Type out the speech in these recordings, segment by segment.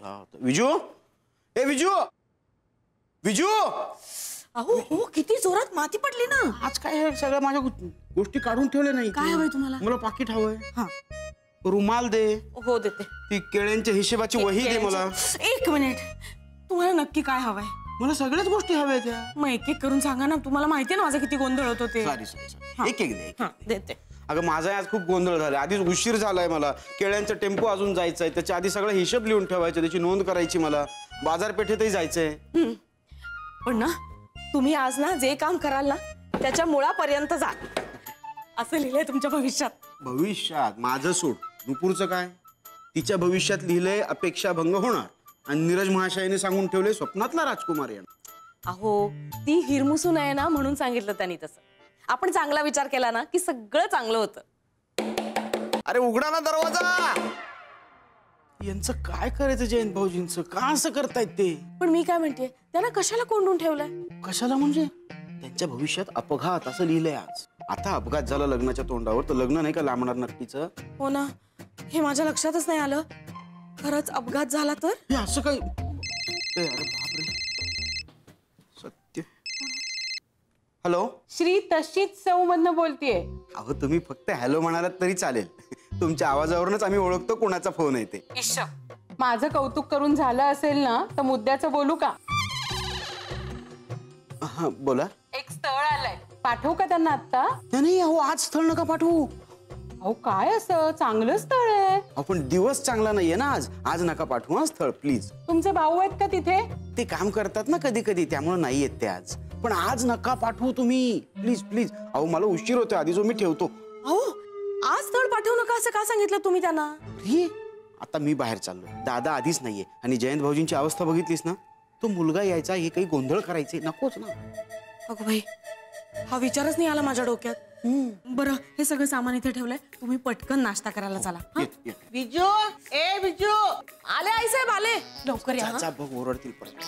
विजू, ए विजू, विजू. अहो हो, किती जोरात माती पडली ना. आज काय सगळं माझ्या गोष्टी काढून ठेवले नाही. काय हवंय तुम्हाला? मला पाकिट हवंय. हा, रुमाल दे. हो देते. ती केळ्यांच्या हिशेबाची वही दे मला. एक मिनिट, तुम्हाला नक्की काय हवंय? मला सगळ्याच गोष्टी हव्या त्या. मग एक एक करून सांगा ना. तुम्हाला माहितीये ना माझा किती गोंधळ होतो ते. सॉरी एक एक दे. देते. अगं माझा आज खूप गोंधळ झाला. आधीच उशीर झालाय मला. केळ्यांचा टेम्पो अजून जायचंय. त्याच्या आधी सगळं हिशोब लिहून ठेवायचं, त्याची नोंद करायची. मला बाजारपेठेतही जायचंय. पण ना तुम्ही आज ना जे काम कराल ना त्याच्या मुळापर्यंत जा असं लिहिलंय तुमच्या भविष्यात. भविष्यात माझं सोड. नुपूरचं काय? तिच्या भविष्यात लिहिलंय अपेक्षा भंग होणार. आणि नीरज महाशयाने सांगून ठेवले स्वप्नातला राजकुमार येणार. अहो ती हिरमुसू नये ना म्हणून सांगितलं त्यांनी तसं. आपण चांगला विचार केला ना की सगळं चांगलं होतं. अरे उघडा ना दरवाजा. यांचं काय करायचं जयंत भाऊजींचं? का असं करतायत ते? पण मी काय म्हणते, त्यांना कशाला कोंडून ठेवलंय? कशाला म्हणजे? त्यांच्या भविष्यात अपघात असं लिहिलंय आज. आता अपघात झाला लग्नाच्या तोंडावर तर लग्न नाही का लांबणार नक्कीचं? हो ना, हे माझ्या लक्षातच नाही आलं. खरंच अपघात झाला तर? हे असं काही. अरे बापरे, सत्य. हॅलो, श्री तशीच सौ मधनं बोलतीये. अहो तुम्ही फक्त हॅलो म्हणालात तरी चालेल. तुमच्या आवाजावरूनच आम्ही ओळखतो कोणाचा फोन आहे ते. माझं कौतुक करून झालं असेल ना तर मुद्द्याचं बोलू का? हा बोला. एक स्थळ आलंय, पाठवू का त्यांना आता? नाही अहो आज स्थळ नका पाठवू. अहो काय असं, चांगलं स्थळ आहे. आपण दिवस चांगला नाहीये ना आज. आज नका पाठवू हा स्थळ प्लीज. तुमचे भाऊ आहेत का तिथे? ते काम करतात ना कधी कधी, त्यामुळे नाही येत ते आज. पण आज नका पाठवू तुम्ही प्लीज प्लीज. अहो मला उशीर होतोय, आधी जो मी ठेवतो. अहो आज स्थळ पाठवू नका असं का सांगितलं तुम्ही त्यांना? अरे आता मी बाहेर चाललो, दादा आधीच नाहीये. आणि जयंत भाऊजींची अवस्था बघितलीस ना, तो मुलगा यायचा हे काही गोंधळ करायचे नकोच ना. अगं बाई, हा विचारच नाही आला माझ्या डोक्यात. बरं हे सगळं सामान इथे ठेवलंय, तुम्ही पटकन नाश्ता करायला चला. विजू, ए विजू. आले आई साहेब आले, लवकर या. चाचा बघ ओरडतील परत.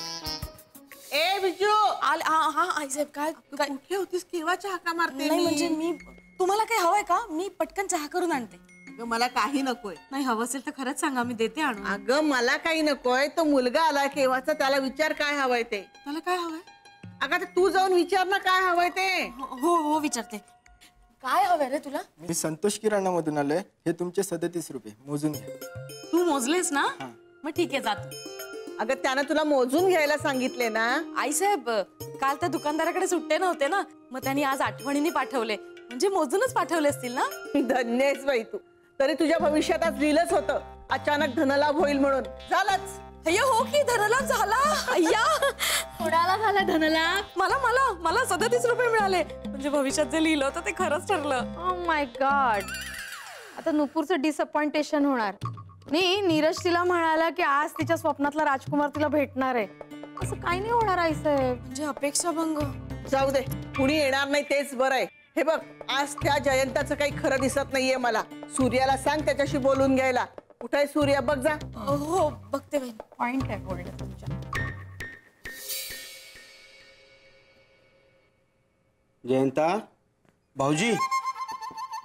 ए विजू. आले. हा हा आई साहेब काय काय कुठे होतीस? केव्हाची हाका मारते? नाही म्हणजे मी, तुम्हाला काय हवंय का? मी पटकन चहा करून आणते. अगं मला काही नकोय. नाही हवं असेल तर खरंच सांगा, मी देते आणून. अगं मला काही नकोय. तो मुलगा आला केव्हाचा, त्याला विचार काय हवंय ते. त्याला काय हवंय? अगं तू जाऊन विचार ना काय हवंय ते. हो हो विचारते. काय हवंय रे तुला? मी संतोष किराणा मधून आलोय. हे तुमचे 37 रुपये मोजून घ्या. तू मोजलेस ना? मग ठीक आहे जातो. अगं त्यानं तुला मोजून घ्यायला सांगितले ना. आई साहेब काल त्या दुकानदाराकडे सुट्टे नव्हते ना, मग त्यांनी आज आठवणीने पाठवले. म्हणजे मोजूनच पाठवले असतील ना. धन्यच बाई तू. तरी तुझ्या भविष्यात आज लिहिलंच होतं अचानक धनलाभ होईल म्हणून. झालंच. अय्या हो की धनलाभ झाला. अय्या कोणाला झाला धनलाभ? मला मला मला 37 रुपये मिळाले. म्हणजे भविष्यात जे लिहिलं होतं ते खरंच ठरलं. Oh my God. आता नुपूरचं डिसअपॉइंटेशन होणार. नाही नीरज तिला म्हणाला की आज तिच्या स्वप्नातला राजकुमार तिला भेटणार आहे. असं काही नाही होणार आई साहेब. म्हणजे अपेक्षा भंग. जाऊ दे, कुणी येणार नाही तेच बरं आहे. हे बघ आज त्या जयंताचं काही खरं दिसत नाहीये मला. सूर्याला सांग त्याच्याशी बोलून घ्यायला. कुठे सूर्या बघ जा. हो बघते बहीण. पॉइंट आहे बोलणं तुमच्या. जयंता भाऊजी,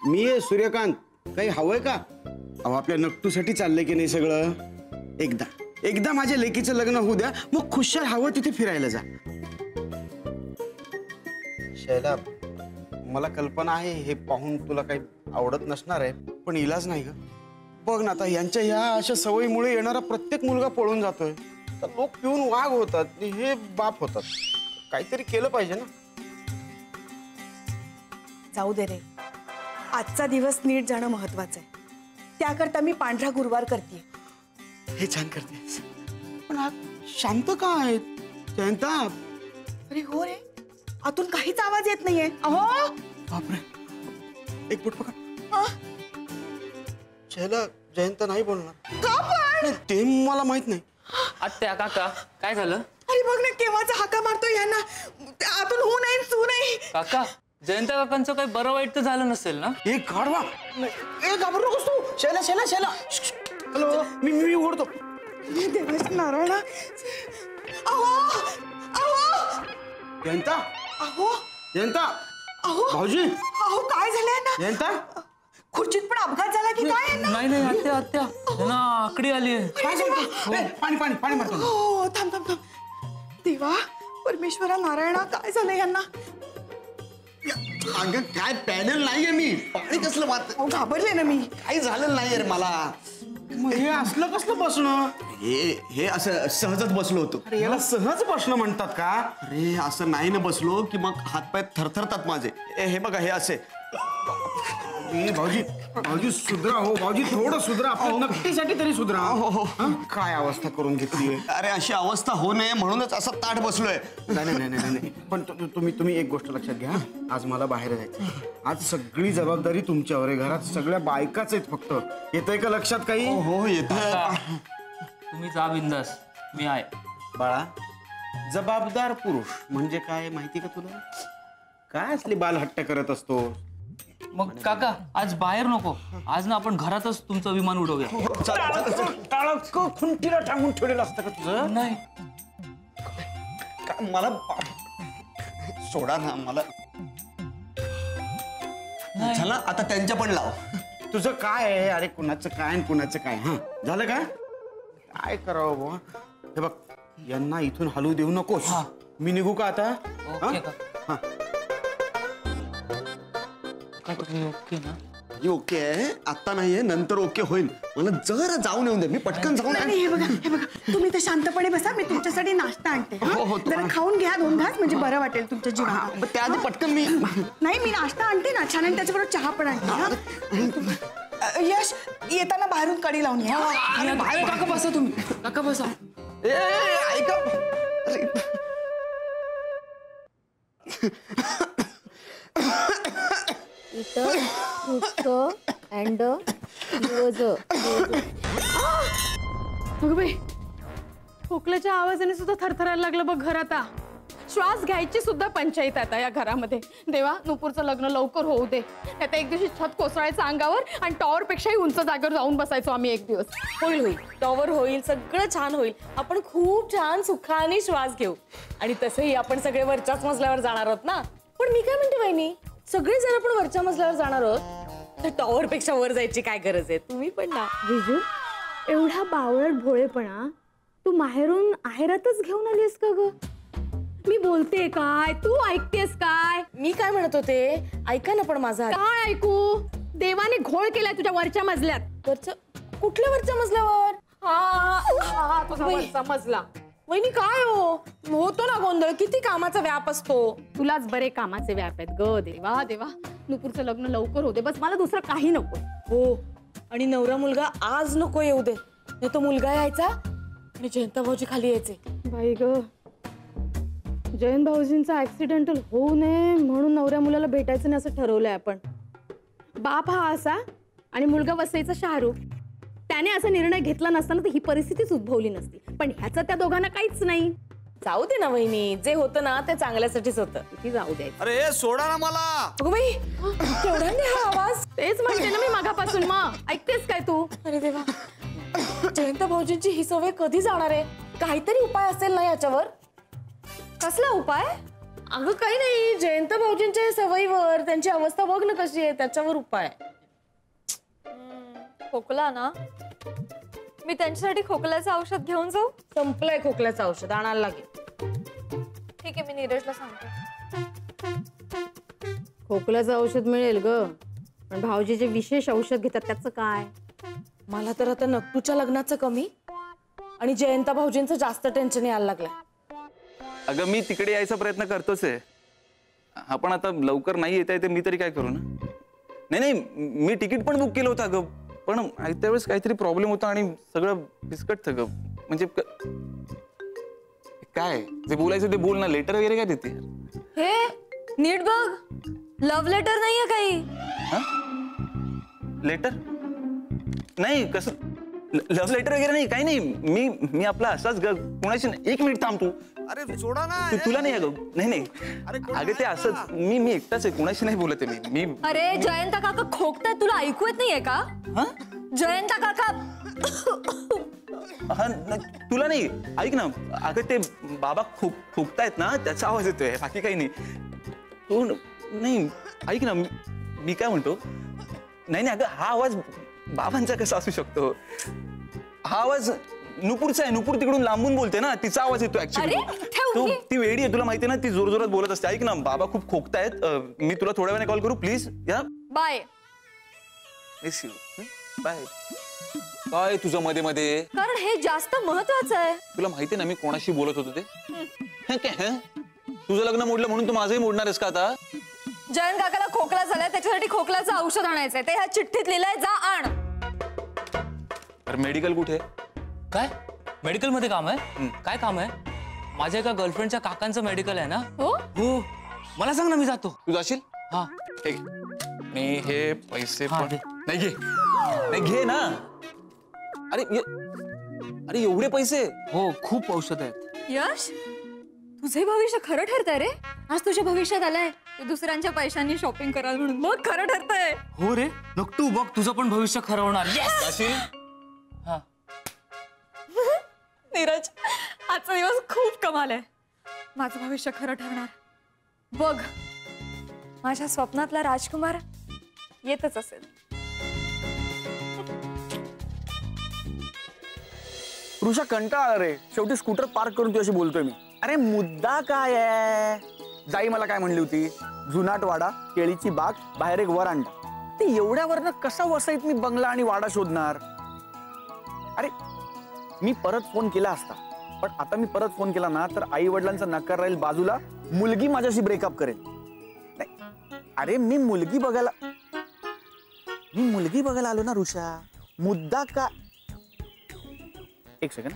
मी आहे सूर्यकांत. काही हवंय का? अहो आपल्या नक्टूसाठी चाललंय की नाही सगळं. एकदा एकदा माझ्या लेकीचं लग्न होऊ द्या, मग खुशाल हवं तिथे फिरायला जा. शैला, मला कल्पना आहे हे पाहून तुला काही आवडत नसणार आहे, पण इलाज नाही ग. बघ ना आता यांच्या ह्या अशा सवयीमुळे येणारा प्रत्येक मुलगा पळून जातोय. तर लोक पिऊन वाघ होतात, हे बाप होतात. काहीतरी केलं पाहिजे ना. जाऊ दे रे, आजचा दिवस नीट जाणं महत्वाचं आहे. त्याकरता मी पांढरा गुरुवार करते. हे छान करतेस, पण आज शांत का आहेत जयंता? अरे हो रे, आतून काहीच आवाज येत नाहीये. अहो बापरे, एक बोट पकड. शैला, जयंत नाही बोलणार. नाही, ते मला माहित नाही. आत्या काका काय झालं? अरे बघ ना केव्हाचा हाका मारतोय यांना. आतून हो नाही तू नाही. काका जयंत काकांचं काही बरं वाईट तर झालं नसेल ना? एक गाढवा, एक घाबरू नकोस तू. शैला शैला शैला, हॅलो, मी ओढतो. देवाच्या नारायणा. अहो अहो जयंता, अहो जयंता, अहो भाऊजी, अहो काय झालंय ना? जयंता, खुर्चीत पण अपघात झाला की काय यांना? नाही नाही आत्या आत्या ना आकडी आली आहे. काय सांगतो? ए, पाणी पाणी पाणी मारतो. हो थांब थांब थांब. देवा परमेश्वरा नारायणा काय झालं यांना? अगं काय पॅनल नाहीये मी, पाणी कसलं मारत? अहो घाबरले ना मी. काही झालं नाहीये रे मला. मग हे असलं कसलं बसणं? हे असं सहजच बसलो होतो. अरे याला सहज बसणं म्हणतात का? अरे असं नाही ना बसलो की मग हातपाय थरथरतात माझे. हे बघा हे असे. भाऊजी भाऊजी सुधरा हो, भाऊजी थोडं सुधरा, आपल्या नक्कीसाठी तरी सुधरा. हो काय अवस्था करून घेतली? अरे अशी अवस्था हो नये म्हणूनच असं ताट बसलोय. नाही नाही नाही नाही पण तुम्ही एक गोष्ट लक्षात घ्या, आज मला बाहेर जायचं. आज सगळी जबाबदारी तुमच्यावर आहे. घरात सगळ्या बायकाच आहेत फक्त. येतंय का लक्षात काही? हो येत. तुम्ही जा बिंदास, मी आहे. बाळा जबाबदार पुरुष म्हणजे काय माहिती का तुला? काय असली बालहट्ट करत असतो? मग काका आज बाहेर नको, आज ना आपण घरातच तुमचं विमान उडवूया. खुंटीला टांगून ठेवलेलं असतं का तुझं? नाही मला सोडा ना मला. झालं आता त्यांच्या पण लाव. तुझं काय आहे? अरे कुणाचं काय आणि कुणाचं काय? हा झालं का? काय करावं बुवा? हे बघ यांना इथून हलवू देऊ नकोस. मी निघू का आता? ओके काका. काका तुम्ही ओके ना? ओके आहे आता नाहीये, नंतर ओके होईल. मला जरा जाऊन येऊन दे, मी पटकन जाऊन. नाही हे बघा तुम्ही तर शांतपणे बसा, मी तुमच्यासाठी नाश्ता आणते. हं? जरा खाऊन घ्या 2 घास, म्हणजे बरं वाटेल तुमच्या जीवाला. त्याआधी पटकन मी. नाही मी नाश्ता आणते ना छान, आणि त्याच्याबरोबर चहा पण आणते. हं? यश येताना बाहेरून कडी लावून या. अरे काका बसा तुम्ही, काका बसा. ऐका इथं अँड अगं बाई, खोकल्याच्या आवाजाने सुद्धा थरथरायला लागलं बघ घर आता. श्वास घ्यायची सुद्धा पंचायत आता या घरामध्ये. देवा नुपूरचं लग्न लवकर होऊ दे. आता एक दिवशी छत कोसळायचं अंगावर आणि टॉवर पेक्षाही उंच जागेवर जाऊन बसायचो आम्ही एक दिवस. होईल होईल, टॉवर होईल, सगळं छान होईल. आपण खूप छान सुखाने श्वास घेऊ. आणि तसंही आपण सगळे वरच्याच मजल्यावर जाणार आहोत ना. पण मी काय म्हणते वहिनी, सगळे जर आपण वरच्या मजल्यावर जाणार आहोत तर टॉवर पेक्षा वर जायची काय गरज आहे? तुम्ही पण ना. जिजू, एवढा बावळट भोळेपणा तू माहेरून आहेरातच घेऊन आलीस का ग? मी बोलते काय, तू ऐकतेस काय? मी काय म्हणत होते, ऐका ना पण माझा. काय ऐकू? देवाने घोळ केलाय तुझ्या वरच्या मजल्यात. वरच्या कुठल्या वरच्या मजल्यावर? हा तुझा बाई. वरचा मजला. वहिनी काय होतो ना गोंधळ, किती कामाचा व्याप असतो. तुलाच बरे कामाचे व्याप आहेत ग. देवा देवा, नुपूरचं लग्न लवकर होते बस, मला दुसरं काही नको. हो, आणि नवरा मुलगा आज नको येऊ दे, नाही तो मुलगा यायचा आणि जयंता भाऊजी खाली यायचे. बाई ग, जयंत भाऊजींचा ऍक्सिडेंटल होऊ नये म्हणून नवऱ्या मुलाला भेटायचं नाही असं ठरवलंय आपण. बाप हा असा आणि मुलगा वसईचा शाहरुख. त्याने असा निर्णय घेतला नसताना तर ही परिस्थितीच उद्भवली नसती. पण ह्याचं त्या दोघांना काहीच नाही. जाऊ दे ना वहिनी, जे होतं ना ते चांगल्यासाठीच होतं. किती जाऊ द्यायचं. अरे सोडा ना मला. अगं बाई, केवढ्याने हा आवाज? तेच म्हणते ना मी मागापासून. मग ऐकतेस काय तू? अरे देवा, जयंत भाऊजींची ही सवय कधी जाणार आहे? काहीतरी उपाय असेल ना याच्यावर? कसला उपाय? अगं काही नाही, जयंत भाऊजींच्या सवयीवर, त्यांची अवस्था बघ ना कशी आहे, त्याच्यावर उपाय. खोकला ना, मी त्यांच्यासाठी खोकल्याचं औषध घेऊन जाऊ? संपलंय खोकल्याचं औषध, आणायला लागेल. ठीक आहे, मी नीरजला सांगते. खोकल्याचं औषध मिळेल ग, पण भाऊजी जे विशेष औषध घेतात त्याचं काय? मला तर आता नक्कूच्या लग्नाचं कमी आणि जयंता भाऊजींचं जास्त टेन्शन यायला लागलंय. अगं मी तिकडे यायचा प्रयत्न करतोच आहे. आपण आता लवकर नाही येता येते, मी तरी काय करू ना. नाही मी तिकीट पण बुक केलं होतं अगं, पण त्यावेळेस काहीतरी प्रॉब्लेम होता आणि सगळं फिसकटतं ग. म्हणजे काय जे बोलायचं ते बोल ना. लेटर वगैरे काय देते? हे नीट बघ, लव्ह लेटर नाहीये काही. लेटर नाही, कसं लव्ह लेटर वगैरे नाही, काही नाही. मी आपला असाच ग, कोणाशी. एक मिनिट थांब तू. अरे सोडा ना. तुला नाही अगं. नाही अगं ते असंच, मी एकटाच आहे, कोणाशी नाही बोलत आहे मी. अरे जयंता काका खोकतात, तुला ऐकू येत नाहीये का? जयंता काका. तुला नाही, ऐक ना. अगं ते बाबा खोकतायत ना, त्याचा आवाज येतोय, बाकी काही नाही. तो नाही, ऐक ना, मी काय म्हणतो, नाही नाही, अगं हा आवाज बाबांचा कसा असू शकतो? हा आवाज नुपूरचा आहे. नुपूर तिकडून लांबून बोलते ना, तिचा आवाज येतो ऍक्च्युली. ती वेडी आहे, तुला माहिती आहे ना, ती जोर जोरात बोलत असते. ऐक ना, बाबा खूप खोकतायत, मी तुला थोड्या वेळाने कॉल करू प्लीज. या बाय. बाय. काय तुझं मध्ये मध्ये? कारण हे जास्त महत्वाचं आहे. तुला माहिती ना मी कोणाशी बोलत होतो ते? तुझं लग्न मोडलं म्हणून तू माझंही मोडणार आहेस का आता? जयंत काकाला खोकला झालाय, त्याच्यासाठी खोकल्याचं औषध आणायचंय. ते ह्या चिठ्ठीत लिहिलंय, जा आण. तर मेडिकल कुठे? काय मेडिकल मध्ये काम आहे? काय काम आहे? माझ्या एका गर्लफ्रेंडच्या काकांचं मेडिकल आहे ना. हो, मला सांग ना, मी जातो. तू जाशील? हा, ठीक. मी हे पैसे हा, पण घे. नाही घे, नाही घे ना. अरे अरे एवढे पैसे? हो, खूप औषध आहेत. यश, तुझे भविष्य खरं ठरतंय रे. आज तुझ्या भविष्यात आलंय तू दुसऱ्यांच्या पैशांनी शॉपिंग कराल म्हणून. मग खरं ठरतंय. हो रे, नक्की बघ, तुझं पण भविष्य खरं होणार. जाशील? हा. नीरज, आजचा दिवस खूप कमाल आहे. माझं भविष्य खरं ठरणार. बघ, माझ्या स्वप्नातला राजकुमार येतच असेल. ऋषा कंटाळा रे, शेवटी स्कूटर पार्क करून तुझ्याशी बोलतोय मी. अरे मुद्दा काय आहे? जाई मला काय म्हणली होती, जुनाट वाडा, केळीची बाग, बाहेर एक वरांडा. ते एवढ्यावरनं कसा वसाईत मी बंगला आणि वाडा शोधणार? अरे मी परत फोन केला असता, पण आता मी परत फोन केला ना तर आई वडिलांचा नकार राहील बाजूला, मुलगी माझ्याशी ब्रेकअप करेल. नाही, अरे मी मुलगी बघायला आलो ना ऋषा. मुद्दा का? एक सेकंड,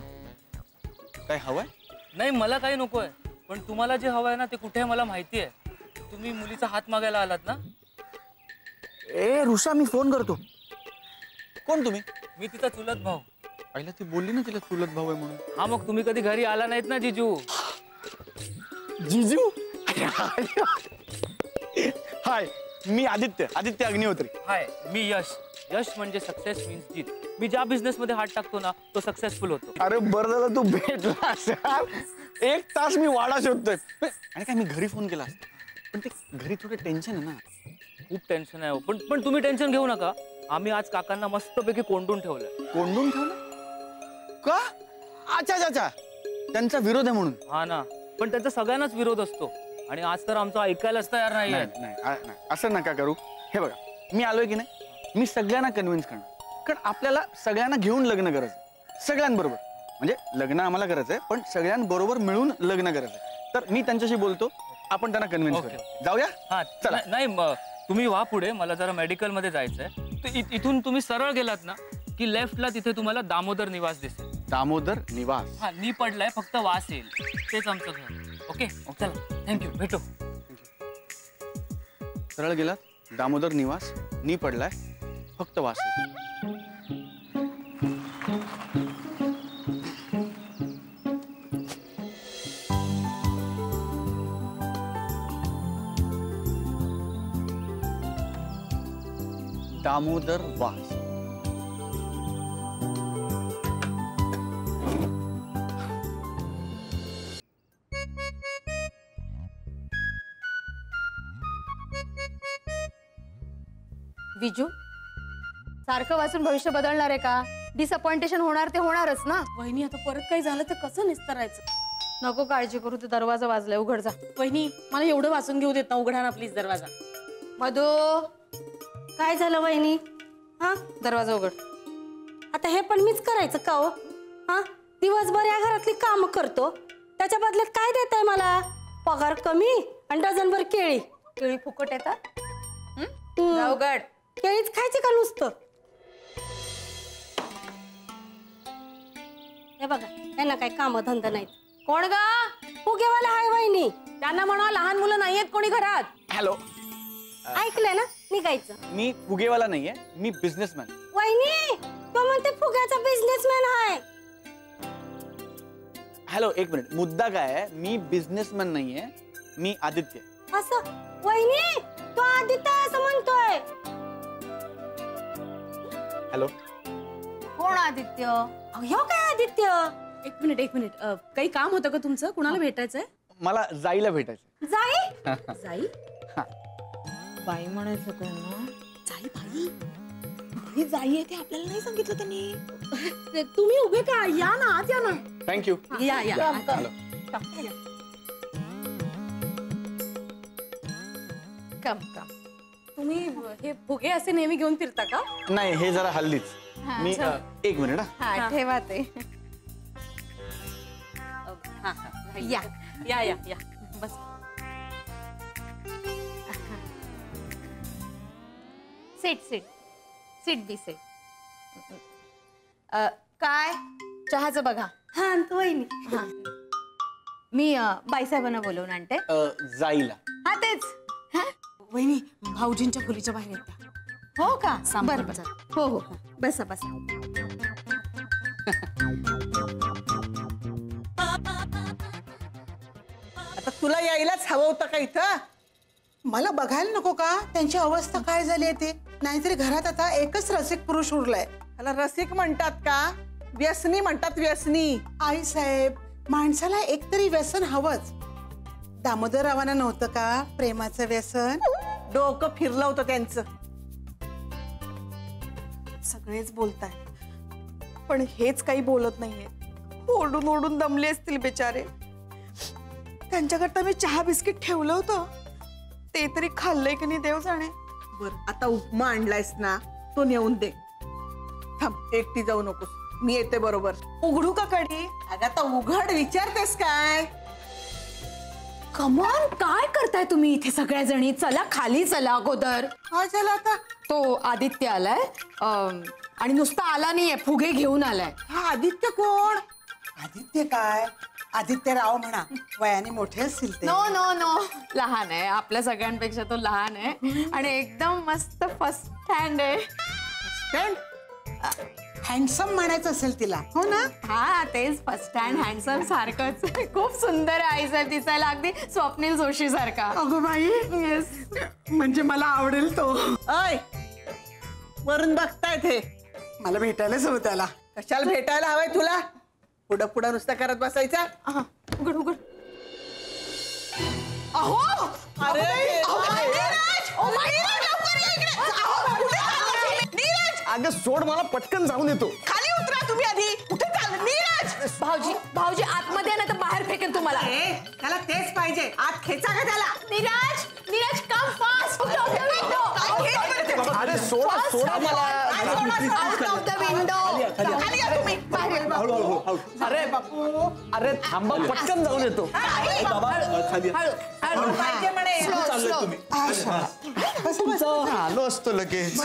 काय हवंय? नाही, मला काही नकोय, पण तुम्हाला जे हवंय ना ते कुठे मला माहिती आहे. तुम्ही मुलीचा हात मागायला आलात ना. ए ऋषा, मी फोन करतो. कोण तुम्ही? मी तिचा चुलत भाऊ. पहिला ती बोलली ना तिला चुलत भाऊ आहे म्हणून. हा, मग तुम्ही कधी घरी आला नाहीत ना जिजू. जिजू? हाय, मी आदित्य अग्निहोत्री. हाय, मी यश. यश म्हणजे सक्सेस मीन्स जीत. मी ज्या बिझनेस मध्ये हात टाकतो ना तो सक्सेसफुल होतो. अरे बरं झालं तू भेटलास यार. 1 तास मी वाडा शोधतोय. आणि काय, मी घरी फोन केला असता, पण ते घरी थोडं टेन्शन आहे ना. खूप टेन्शन आहे. पण तुम्ही टेन्शन घेऊ नका. आम्ही आज काकांना मस्तपैकी कोंडून ठेवलंय. कोंडून ठेवलं का? अच्छा, त्यांचा विरोध आहे म्हणून. हा ना, पण त्यांचा सगळ्यांनाच विरोध असतो आणि आज तर आमचा ऐकायलाच तयार नाही. नाही, असं नका करू. हे बघा, मी आलोय की नाही, मी सगळ्यांना कन्व्हिन्स करणार. कारण आपल्याला सगळ्यांना घेऊन लग्न करायचं, सगळ्यांबरोबर. म्हणजे लग्न आम्हाला करायचंय, पण सगळ्यांबरोबर मिळून लग्न करायचंय. तर मी त्यांच्याशी बोलतो, आपण त्यांना कन्व्हिन्स करू. जाऊया? हा, चला. नाही, तुम्ही वा पुढे, मला जरा मेडिकल मध्ये जायचंय. इथून तुम्ही सरळ गेलात ना की लेफ्टला, तिथे तुम्हाला दामोदर निवास दिसेल. दामोदर निवास? हा, नी पडलाय, फक्त वास येईल. तेच आमचं घर. ओके, चला, थँक्यू, भेटू. सरळ गेलात, दामोदर निवास, नी पडलाय, फक्त वास. दामोदर वास. विजू, सारखं वाचून भविष्य बदलणार आहे का? डिसअपॉइंटेशन होणार ते होणारच ना. वहिनी, आता परत काही झालं तर कसं निस्तरायचं? नको काळजी करू, ते दरवाजा वाजलाय, उघड जा. वहिनी, मला एवढं वाचून घेऊ देत ना, उघडा ना प्लीज दरवाजा. मधू, काय झालं वहिनी? हा, दरवाजा उघड. आता हे पण मीच करायचं का हो? हा, दिवसभर या घरातली कामं करतो, त्याच्या बदल्यात काय देताय मला? पगार कमी आणि डझनभर केळी. केळी फुकट येतात? जा उघड. केळीच खायची का नुसतं? हे बघा, त्यांना काही काम धंदा नाहीत. कोण गा? फुगेवाला हाय वहिनी. त्यांना म्हणा लहान मुलं नाहीयेत कोणी घरात. हॅलो, ऐकलंय ना, निघायचं. मी फुगेवाला नाहीये, मी बिझनेसमॅन. वहिनी, तो म्हणते फुग्याचा बिझनेसमॅन आहे. हॅलो, एक मिनिट, मुद्दा काय आहे? मी बिझनेसमॅन नाहीये, मी आदित्य. असं? वहिनी, तो आदित्य असं म्हणतोय. हॅलो, कोण आदित्य? ह्यो काय आदित्य? एक मिनिट, काही काम होतं का तुमचं? कुणाला भेटायचंय? मला जाईला भेटायचं. जाई? जाई? बाई म्हणायचं कोण? जाई बाई बाई जाई आहे ते आपल्याला नाही सांगितलं त्यांनी. तुम्ही उभे का या ना आत या ना. थँक्यू. या या कम कम. तुम्ही हे फुगे असे नेहमी घेऊन फिरता का? नाही हे जरा हल्लीच. मी एक मिनिट हा ठेवा ते. या या या या बस. सीट सीट सीट बी सीट. काय चहाचं बघा. हा आणतो वहिनी. मी बाईसाहेबांना बोलवून आणते. जाईला. हा तेच. वहिनी भाऊजींच्या खोलीच्या बाहेर येतात. हो का? बरं बरं हो हो बसा बसा. आता तुला यायलाच हवं होतं का इथं? मला बघायला नको का त्यांची अवस्था काय झाली आहे ते? नाहीतरी घरात आता एकच रसिक पुरुष उरलाय. त्याला रसिक म्हणतात का? व्यसनी म्हणतात, व्यसनी. आई साहेब माणसाला एकतरी व्यसन हवंच. दामोदररावांना नव्हतं का प्रेमाचं व्यसन? डोकं फिरलं होतं त्यांचं. सगळेच बोलताय पण हेच काही बोलत नाहीये. ओरडून ओरडून दमले असतील बेचारे. त्यांच्याकरता मी चहा बिस्किट ठेवलं होतं ते तरी खाल्लंय की नाही देव जाणे. बरं आता उपमा आणलायस ना तो नेऊन दे. थांब एकटी जाऊ नकोस, मी येते बरोबर. उघडू का कडी? अगं आता उघड, विचारतेस काय? कमॉन काय करताय तुम्ही इथे सगळ्या जणी? चला खाली चला अगोदर. काय झालं आता? तो आदित्य आलाय आणि नुसता आला नाहीये, फुगे घेऊन आलाय. हा आदित्य कोण? आदित्य काय आदित्यराव म्हणा. वयाने मोठे असतील ते. नो नो नो लहान आहे, आपल्या सगळ्यांपेक्षा तो लहान आहे आणि एकदम मस्त फर्स्ट हँड आहे. हँडसम म्हणायचं असेल तिला हो ना? हा तेच फर्स्ट हँड हँडसम सारखंच. खूप सुंदर आहे आई साहेब, दिसायला अगदी स्वप्नील जोशी सारखा. अगं बाई येस. म्हणजे मला आवडेल तो. अय वरून बघतायत हे. मला भेटायलाच हवं त्याला. कशाला भेटायला हवंय तुला? पुढं पुढं नुसतं करत बसायचा. उघड उघड. अहो अरे अगं सोड, मला पटकन जाऊन येतो. खाली उतरा तुम्ही आधी. कुठे चाललं नीरज? भाऊजी भाऊजी आतमध्ये ना तर बाहेर फेकेन तुम्हाला. त्याला तेच पाहिजे. आत खेचा का त्याला? Neeraj Neeraj come fast. अरे सोडा सोडा मला. Out of the window. खाली या तुम्ही. अरे बापू, अरे थांबा, पटकन जाऊन येतो. पाहिजे म्हणे. आलो असतो लगेच.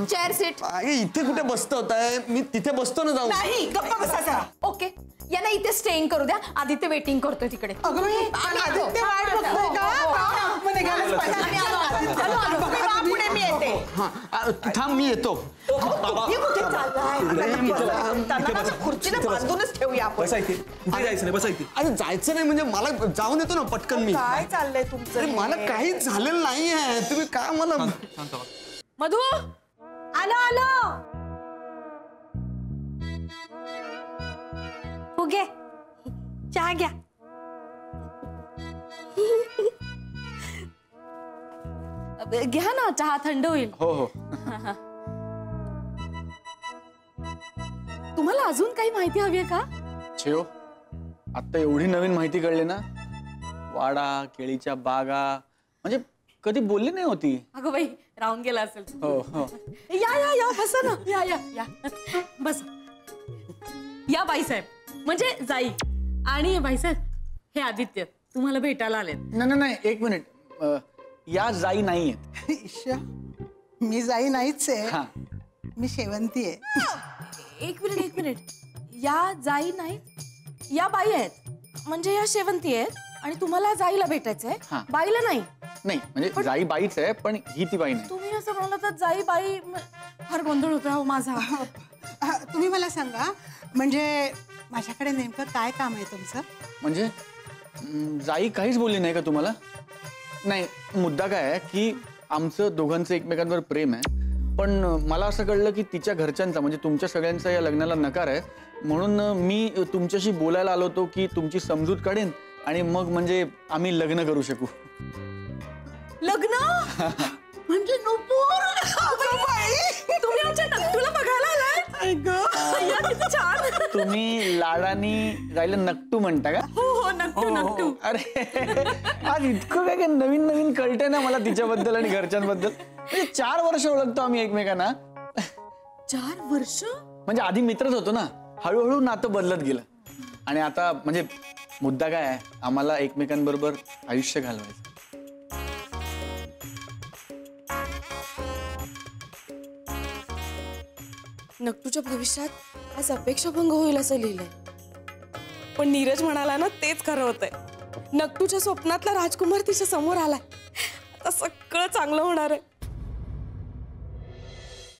Chair seat. इथे कुठे बसतो होताय? मी तिथे बसतो ना जाऊन. नाही गप्पा बसा जरा. ओके यांना इथे स्टेइंग करू द्या. आदित्य वेटिंग करतोय तिकडे. अगं बाई आदित्य वाट बघतोय का? आतमध्ये घालच पाहिजे. आम्ही आलो. तुम्ही वा पुढे, मी येते. थांब मी येतो. हे कुठे चाललाय? त्यांना खुर्चीला बांधूनच ठेवूया आपण. कुठे जायचं नाही, बसायची. अरे जायचं नाही म्हणजे मला जाऊन येतो ना पटकन मी. काय चाललंय तुमचं? अरे मला काहीच झालेलं नाहीये. तुम्ही काय मला. मधू आलो आलो. फुगे चहा घ्या. घ्या ना चहा, थंड होईल. हो हो. तुम्हाला अजून काही माहिती हवी आहे का? छेव आता एवढी नवीन माहिती कळली ना. वाडा केळीच्या बागा म्हणजे कधी बोलली नाही होती. अगं बाई राहून गेला असेल. हो हो. या या या बसा ना. या या या बस. या बाईसाहेब म्हणजे जाई. आणि बाईसाहेब हे आदित्य तुम्हाला भेटायला आले. नाही नाही एक मिनिट. या जाई नाहीयेत. ईश्या, मी जाई नाहीच आहे. हा मी शेवंती आहे. एक मिनिट. या जाई नाही, या बाई आहेत म्हणजे या शेवंती आहेत आणि तुम्हाला जाईला भेटायचंय. हा. बाईला नाही. नाही म्हणजे जाई बाईच आहे पण ही ती बाई नाही. तुम्ही असं म्हणाला तर जाई बाई फार गोंधळ होतो हो माझा. तुम्ही मला सांगा म्हणजे माझ्याकडे नेमकं काय काम आहे तुमचं? म्हणजे जाई काहीच बोलली नाही का तुम्हाला? नाही मुद्दा काय आहे की आमचं दोघांचं एकमेकांवर प्रेम आहे पण मला असं कळलं की तिच्या घरच्यांचा म्हणजे तुमच्या सगळ्यांचा या लग्नाला नकार आहे म्हणून मी तुमच्याशी बोलायला आलो होतो की तुमची समजूत काढेन आणि मग म्हणजे आम्ही लग्न करू शकू. लग्न म्हणजे नुपूर तुम्ही लाडानी गायला नकटू म्हणता का? हो नक्की नक्की. अरे आज इतकं काय काय नवीन नवीन कळतंय ना मला तिच्याबद्दल आणि घरच्यांबद्दल. म्हणजे 4 वर्ष ओळखतो आम्ही एकमेकांना. 4 वर्ष? म्हणजे आधी मित्रच होतो ना, हळूहळू नातं बदलत गेलं. आणि आता म्हणजे मुद्दा काय आहे, आम्हाला एकमेकांबरोबर आयुष्य घालवायचं. नक्टूच्या भविष्यात आज अपेक्षाभंग होईल असं लिहिलंय. पण नीरज म्हणाला ना तेच खरं होतंय. नक्टूच्या स्वप्नातला राजकुमार तिच्या समोर आलाय. आता सगळं चांगलं होणार आहे.